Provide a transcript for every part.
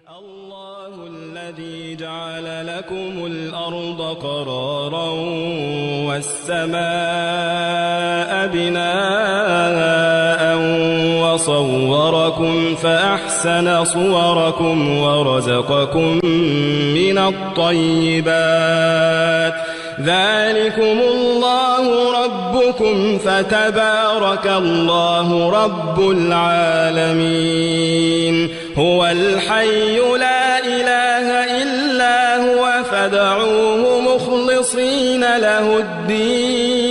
الله الذي جعل لكم الأرض قرارا والسماء بناء وصوركم فأحسن صوركم ورزقكم من الطيبات ذلكم الله ربكم فتبارك الله رب العالمين هو الحي لا إله إلا هو فادعوه مخلصين له الدين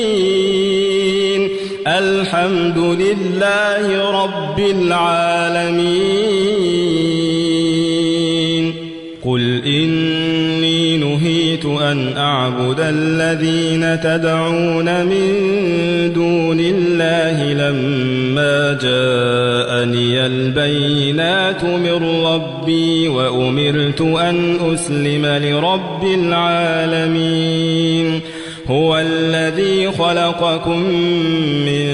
الحمد لله رب العالمين قل إني نهيت أن أعبد الذين تدعون من دون الله لما جاءني البينات من ربي وأمرت أن أسلم لرب العالمين هو الذي خلقكم من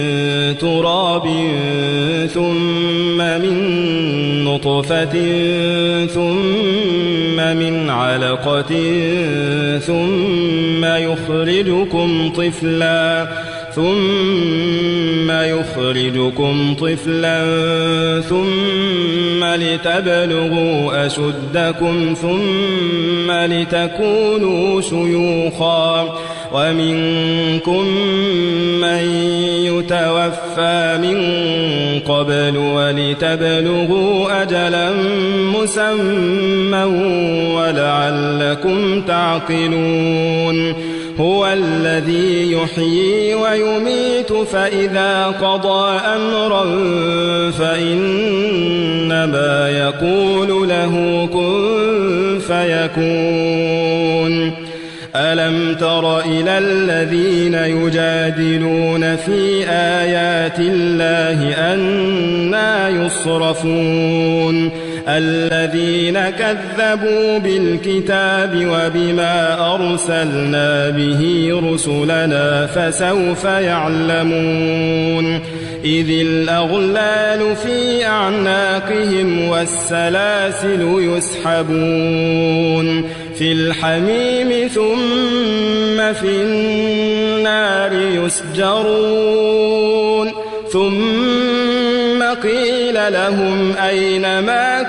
تراب ثم من نطفة ثم من علقة ثم يخرجكم طفلا ثم لتبلغوا أشدكم ثم لتكونوا شيوخا ومنكم من يتوفى من قبل ولتبلغوا أجلا مسمى ولعلكم تعقلون هو الذي يحيي ويميت فإذا قضى أمرا فإنما يقول له كن فيكون ألم تر إلى الذين يجادلون في آيات الله أنى يصرفون الذين كذبوا بالكتاب وبما أرسلنا به رسلنا فسوف يعلمون إذ الأغلال في أعناقهم والسلاسل يسحبون في الحميم ثم في النار يسجرون ثم قيل لهم أين ما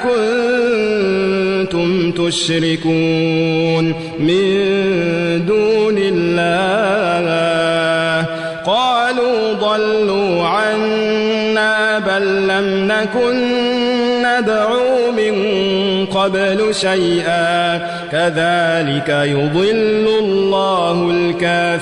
كنتم تشركون من دون الله قالوا ضلوا عنا بل لم نكن ندعو من قبل شيئا كذلك يضل الله الكافرين